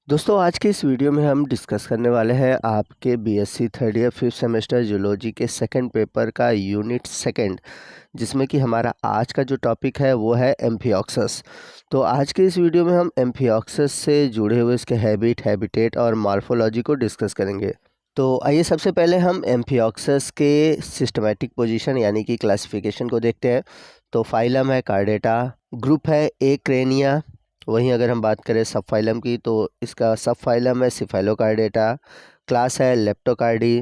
दोस्तों आज के इस वीडियो में हम डिस्कस करने वाले हैं आपके BSc third year fifth semester zoology के सेकंड पेपर का यूनिट सेकंड, जिसमें कि हमारा आज का जो टॉपिक है वो है एम्फिऑक्सस। तो आज के इस वीडियो में हम एम्फिऑक्सस से जुड़े हुए इसके हैबिटेट और मॉर्फोलॉजी को डिस्कस करेंगे। तो आइए सबसे पहले हम एम्फिऑक्सस के सिस्टमेटिक पोजीशन यानी कि क्लासिफिकेशन को देखते हैं। तो फाइलम है कार्डेटा, ग्रुप है एक्रेनिया। वहीं अगर हम बात करें सब फाइलम की तो इसका सब फाइलम है सिफेलोकार्डेटा, क्लास है लेप्टोकार्डी,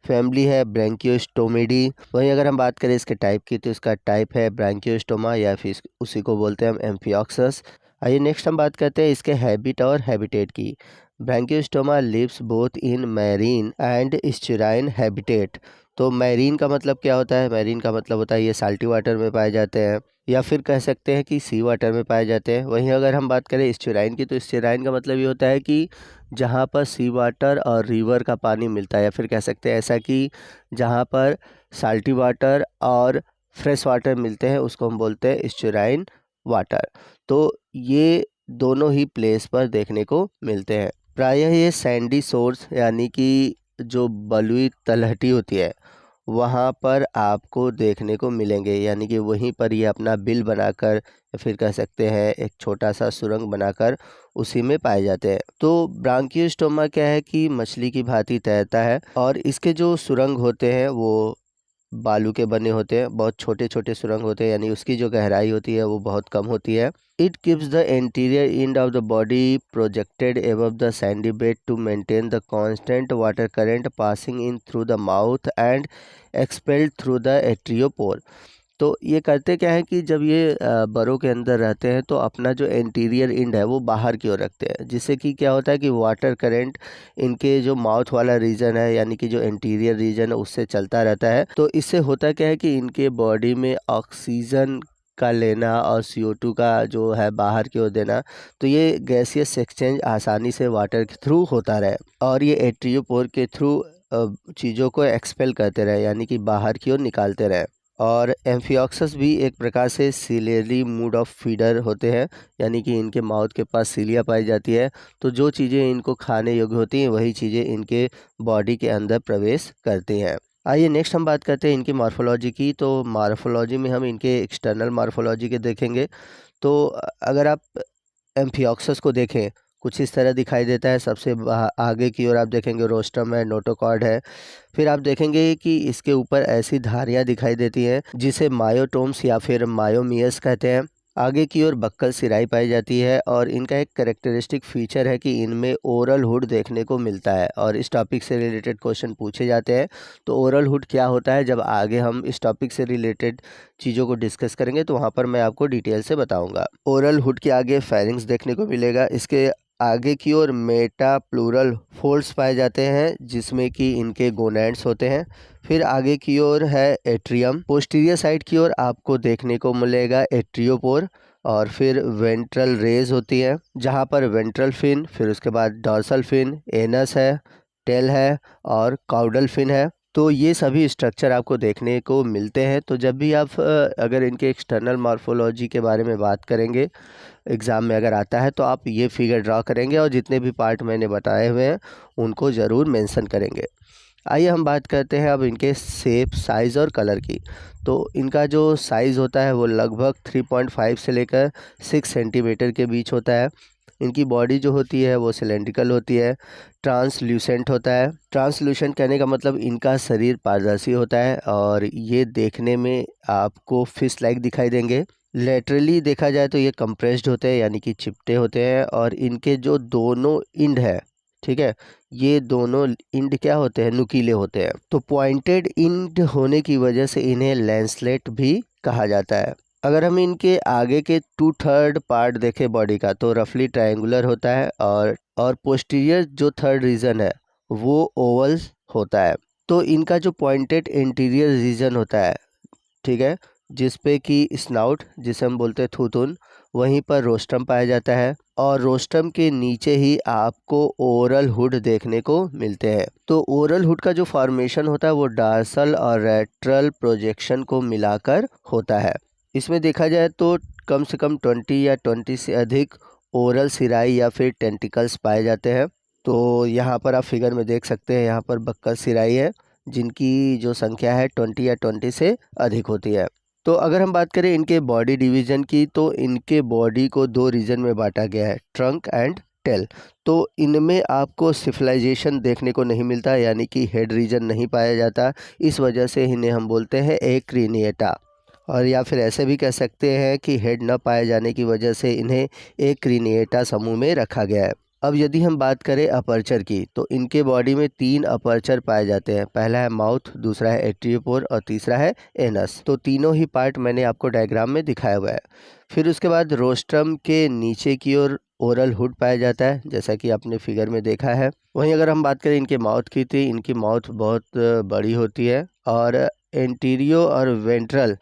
फैमिली है ब्रैंकियोस्टोमिडी। वहीं अगर हम बात करें इसके टाइप की तो इसका टाइप है ब्रैंकियोस्टोमा या फिर उसी को बोलते हैं हम एम्फिऑक्सस। आइए नेक्स्ट हम बात करते हैं इसके हैबिट और हैबिटेट की। Branchiostoma lives both in marine and estuarine habitat. तो मैरीन का मतलब क्या होता है? मैरीन का मतलब होता है ये साल्टी वाटर में पाए जाते हैं या फिर कह सकते हैं कि सी वाटर में पाए जाते हैं। वहीं अगर हम बात करें स्टीराइन की तो स्टीराइन का मतलब ये होता है कि जहाँ पर सी वाटर और रिवर का पानी मिलता है, या फिर कह सकते हैं ऐसा कि जहाँ पर साल्टी वाटर और फ्रेश वाटर मिलते हैं उसको हम बोलते हैं स्टीराइन वाटर। तो ये दोनों ही प्लेस पर देखने को मिलते हैं। प्रायः ये सैंडी सोर्स यानी कि जो बलुई तलहटी होती है वहाँ पर आपको देखने को मिलेंगे, यानी कि वहीं पर ये अपना बिल बनाकर या फिर कह सकते हैं एक छोटा सा सुरंग बनाकर उसी में पाए जाते हैं। तो ब्रांकियोस्टोमा क्या है कि मछली की भांति तैरता है और इसके जो सुरंग होते हैं वो बालू के बने होते हैं, बहुत छोटे छोटे सुरंग होते हैं, यानी उसकी जो गहराई होती है वो बहुत कम होती है। It keeps the anterior end of the body projected above the sandy bed to maintain the constant water current passing in through the mouth and expelled through the atriopore. तो ये करते क्या है कि जब ये बरों के अंदर रहते हैं तो अपना जो एंटीरियर एंड है वो बाहर की ओर रखते हैं, जिससे कि क्या होता है कि वाटर करंट इनके जो माउथ वाला रीजन है यानी कि जो एंटीरियर रीजन है उससे चलता रहता है। तो इससे होता क्या है कि इनके बॉडी में ऑक्सीजन का लेना और CO2 का जो है बाहर की ओर देना, तो ये गैसियस एक्सचेंज आसानी से वाटर के थ्रू होता रहे और ये एट्रियोपोर के थ्रू चीज़ों को एक्सपेल करते रहे, यानी कि बाहर की ओर निकालते रहे। और एम्फिऑक्सस भी एक प्रकार से सीलियरी मूड ऑफ फीडर होते हैं, यानी कि इनके माउथ के पास सीलिया पाई जाती है। तो जो चीज़ें इनको खाने योग्य होती हैं वही चीज़ें इनके बॉडी के अंदर प्रवेश करती हैं। आइए नेक्स्ट हम बात करते हैं इनकी मॉर्फोलॉजी की। तो मॉर्फोलॉजी में हम इनके एक्सटर्नल मॉर्फोलॉजी के देखेंगे। तो अगर आप एम्फिऑक्सस को देखें कुछ इस तरह दिखाई देता है। सबसे आगे की ओर आप देखेंगे रोस्ट्रम है, नोटोकॉर्ड है। फिर आप देखेंगे कि इसके ऊपर ऐसी धारियां दिखाई देती हैं जिसे मायोटोम्स या फिर मायोमियस कहते हैं। आगे की ओर बक्कल सिराई पाई जाती है और इनका एक कैरेक्टरिस्टिक फीचर है कि इनमें ओरल हुड देखने को मिलता है और इस टॉपिक से रिलेटेड क्वेश्चन पूछे जाते हैं। तो ओरल हुड क्या होता है, जब आगे हम इस टॉपिक से रिलेटेड चीज़ों को डिस्कस करेंगे तो वहाँ पर मैं आपको डिटेल से बताऊँगा। ओरल हुड के आगे फेरिंग्स देखने को मिलेगा। इसके आगे की ओर मेटा प्लूरल फोल्ड्स पाए जाते हैं जिसमें कि इनके गोनैड्स होते हैं। फिर आगे की ओर है एट्रियम। पोस्टीरियर साइड की ओर आपको देखने को मिलेगा एट्रियोपोर और फिर वेंट्रल रेज होती है जहां पर वेंट्रल फिन, फिर उसके बाद डॉर्सल फिन, एनस है, टेल है और काउडल फिन है। तो ये सभी स्ट्रक्चर आपको देखने को मिलते हैं। तो जब भी आप अगर इनके एक्सटर्नल मॉर्फोलॉजी के बारे में बात करेंगे एग्ज़ाम में अगर आता है तो आप ये फिगर ड्रा करेंगे और जितने भी पार्ट मैंने बताए हुए हैं उनको ज़रूर मेंशन करेंगे। आइए हम बात करते हैं अब इनके शेप, साइज़ और कलर की। तो इनका जो साइज़ होता है वो लगभग 3.5 से लेकर 6 सेंटीमीटर के बीच होता है। इनकी बॉडी जो होती है वो सिलेंड्रिकल होती है, ट्रांसल्यूसेंट होता है। ट्रांसल्यूसेंट कहने का मतलब इनका शरीर पारदर्शी होता है और ये देखने में आपको फिश लाइक दिखाई देंगे। लेटरली देखा जाए तो ये कंप्रेस्ड होते हैं यानी कि चिपटे होते हैं और इनके जो दोनों इंड है, ठीक है, ये दोनों इंड क्या होते हैं, नुकीले होते हैं। तो पॉइंटेड इंड होने की वजह से इन्हें लैंसलेट भी कहा जाता है। अगर हम इनके आगे के 2/3 पार्ट देखें बॉडी का तो रफली ट्रायंगुलर होता है और पोस्टीरियर जो थर्ड रीजन है वो ओवल होता है। तो इनका जो पॉइंटेड इंटीरियर रीजन होता है, ठीक है, जिस पे कि स्नाउट जिसे हम बोलते हैं थूथुन, वहीं पर रोस्ट्रम पाया जाता है और रोस्ट्रम के नीचे ही आपको ओरल हुड देखने को मिलते हैं। तो ओरल हुड का जो फॉर्मेशन होता है वो डार्सल और रेट्रल प्रोजेक्शन को मिलाकर होता है। इसमें देखा जाए तो कम से कम 20 या 20 से अधिक ओरल सिराई या फिर टेंटिकल्स पाए जाते हैं। तो यहाँ पर आप फिगर में देख सकते हैं, यहाँ पर बक्कल सिराई है जिनकी जो संख्या है 20 या 20 से अधिक होती है। तो अगर हम बात करें इनके बॉडी डिवीज़न की, तो इनके बॉडी को 2 रीजन में बांटा गया है, ट्रंक एंड टेल। तो इनमें आपको सिविलाइजेशन देखने को नहीं मिलता, यानी कि हेड रीजन नहीं पाया जाता। इस वजह से इन्हें हम बोलते हैं एक्रिनिएटा, और या फिर ऐसे भी कह सकते हैं कि हेड न पाए जाने की वजह से इन्हें एक्रिनिएटा समूह में रखा गया है। अब यदि हम बात करें अपर्चर की, तो इनके बॉडी में 3 अपर्चर पाए जाते हैं। पहला है माउथ, दूसरा है एट्रियोपोर और तीसरा है एनस। तो तीनों ही पार्ट मैंने आपको डायग्राम में दिखाया हुआ है। फिर उसके बाद रोस्ट्रम के नीचे की ओर ओरल हुड पाया जाता है, जैसा कि आपने फिगर में देखा है। वहीं अगर हम बात करें इनके माउथ की, तो इनकी माउथ बहुत बड़ी होती है, और एंटीरियो और वेंट्रल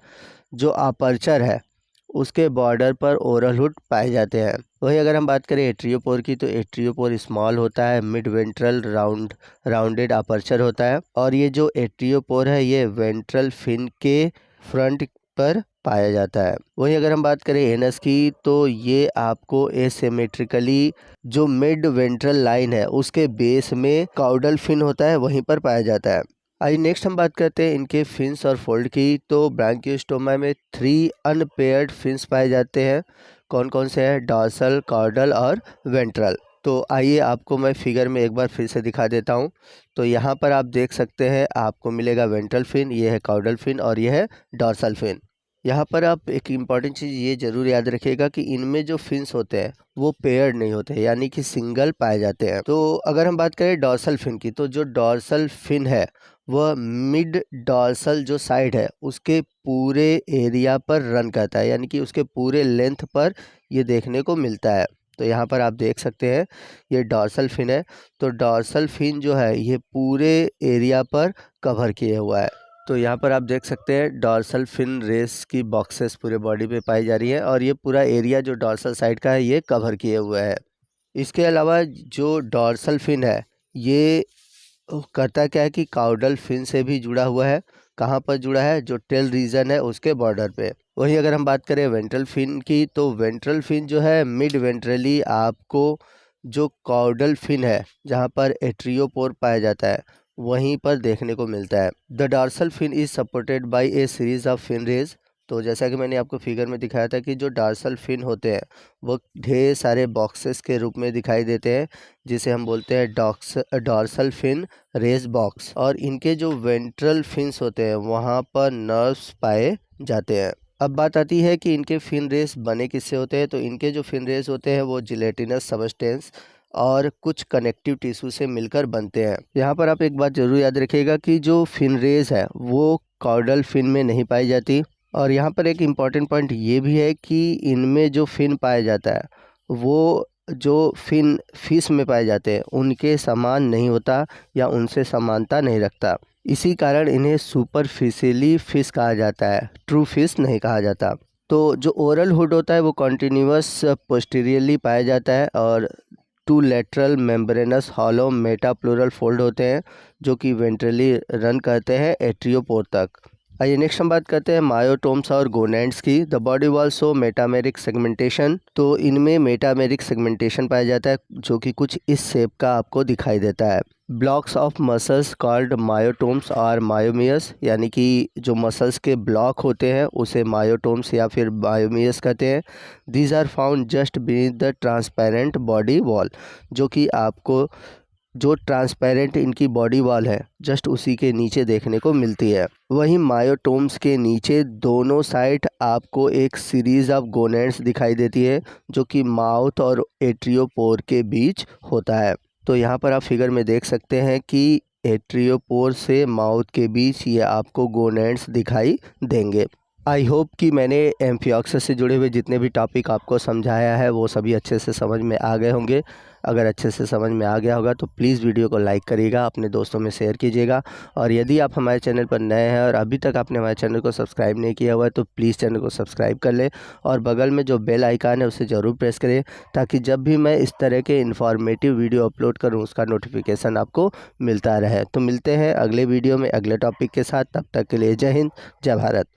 जो अपर्चर है उसके बॉर्डर पर ओरल हुड पाए जाते हैं। वहीं अगर हम बात करें एट्रियोपोर की, तो एट्रियोपोर स्मॉल होता है, मिड वेंट्रल राउंडेड अपर्चर होता है, और ये जो एट्रियोपोर है ये वेंट्रल फिन के फ्रंट पर पाया जाता है। वहीं अगर हम बात करें एनस की, तो ये आपको एसिमेट्रिकली जो मिड वेंट्रल लाइन है उसके बेस में काउडल फिन होता है, वहीं पर पाया जाता है। आइए नेक्स्ट हम बात करते हैं इनके फिन्स और फोल्ड की। तो ब्रांकियोस्टोमा में 3 अनपेयर्ड फिन्स पाए जाते हैं। कौन कौन से हैं? डॉर्सल, कॉर्डल और वेंट्रल। तो आइए आपको मैं फिगर में एक बार फिर से दिखा देता हूं। तो यहाँ पर आप देख सकते हैं, आपको मिलेगा वेंट्रल फिन, ये है कॉर्डल फिन और ये है डॉर्सल फिन। यहाँ पर आप एक इम्पॉर्टेंट चीज़ ये ज़रूर याद रखिएगा कि इनमें जो फिन्स होते हैं वो पेयर्ड नहीं होते, यानी कि सिंगल पाए जाते हैं। तो अगर हम बात करें डॉर्सल फिन की, तो जो डॉर्सल फिन है वह मिड डॉर्सल जो साइड है उसके पूरे एरिया पर रन करता है, यानी कि उसके पूरे लेंथ पर ये देखने को मिलता है। तो यहाँ पर आप देख सकते हैं ये डॉर्सल फिन है। तो डॉर्सल फिन जो है ये पूरे एरिया पर कवर किए हुआ है। तो यहाँ पर आप देख सकते हैं डॉर्सल फिन रेस की बॉक्सेस पूरे बॉडी पे पाई जा रही है, और ये पूरा एरिया जो डॉर्सल साइड का है ये कवर किए हुआ है। इसके अलावा जो डॉर्सल फिन है ये करता क्या है कि काउडल फिन से भी जुड़ा हुआ है। कहाँ पर जुड़ा है? जो टेल रीजन है उसके बॉर्डर पे। वहीं अगर हम बात करें वेंट्रल फिन की, तो वेंट्रल फिन जो है मिड वेंट्रली आपको जो काउडल फिन है जहाँ पर एट्रियोपोर पाया जाता है वहीं पर देखने को मिलता है। The dorsal fin is supported by a series of fin rays. तो जैसा कि मैंने आपको फिगर में दिखाया था कि जो डॉर्सल फिन होते हैं वो ढेर सारे बॉक्सेस के रूप में दिखाई देते हैं, जिसे हम बोलते हैं डॉर्सल फिन रेस बॉक्स। और इनके जो वेंट्रल फिन्स होते हैं वहाँ पर नर्व्स पाए जाते हैं। अब बात आती है कि इनके फिन रेस बने किससे होते हैं। तो इनके जो फिन रेस होते हैं वो जिलेटिनस सबस्टेंस और कुछ कनेक्टिव टिश्यू से मिलकर बनते हैं। यहाँ पर आप एक बात जरूर याद रखिएगा कि जो फिन रेस है वो कॉर्डल फिन में नहीं पाई जाती। और यहाँ पर एक इम्पॉर्टेंट पॉइंट ये भी है कि इनमें जो फिन पाया जाता है वो जो फिन फिश में पाए जाते हैं उनके समान नहीं होता या उनसे समानता नहीं रखता। इसी कारण इन्हें सुपरफिशियली फिश कहा जाता है, ट्रू फिश नहीं कहा जाता। तो जो ओरल हुड होता है वो कॉन्टिन्यूअस पोस्टीरियरली पाया जाता है, और 2 लेटरल मेम्ब्रेनस हॉलो मेटाप्लूरल फोल्ड होते हैं जो कि वेंट्रली रन करते हैं एट्रियोपोर तक। आइए नेक्स्ट हम बात करते हैं मायोटोम्स और गोनैड्स की। The body wall show metameric segmentation. तो इनमें मेटामेरिक सेगमेंटेशन पाया जाता है जो कि कुछ इस शेप का आपको दिखाई देता है। Blocks of muscles called myotomes और मायोमियस, यानी कि जो मसल्स के ब्लॉक होते हैं उसे मायोटोम्स या फिर मायोमियस कहते हैं। These are found just beneath the transparent body wall, जो कि आपको जो ट्रांसपेरेंट इनकी बॉडी वॉल है जस्ट उसी के नीचे देखने को मिलती है। वहीं मायोटोम्स के नीचे दोनों साइड आपको एक सीरीज ऑफ गोनैड्स दिखाई देती है जो कि माउथ और एट्रियोपोर के बीच होता है। तो यहाँ पर आप फिगर में देख सकते हैं कि एट्रियोपोर से माउथ के बीच ये आपको गोनैड्स दिखाई देंगे। आई होप कि मैंने एम्फिऑक्सिस से जुड़े हुए जितने भी टॉपिक आपको समझाया है वो सभी अच्छे से समझ में आ गए होंगे। अगर अच्छे से समझ में आ गया होगा तो प्लीज़ वीडियो को लाइक करिएगा, अपने दोस्तों में शेयर कीजिएगा, और यदि आप हमारे चैनल पर नए हैं और अभी तक आपने हमारे चैनल को सब्सक्राइब नहीं किया हुआ है तो प्लीज़ चैनल को सब्सक्राइब कर लें, और बगल में जो बेल आइकान है उसे ज़रूर प्रेस करें ताकि जब भी मैं इस तरह के इन्फॉर्मेटिव वीडियो अपलोड करूँ उसका नोटिफिकेशन आपको मिलता रहे। तो मिलते हैं अगले वीडियो में अगले टॉपिक के साथ, तब तक के लिए जय हिंद, जय भारत।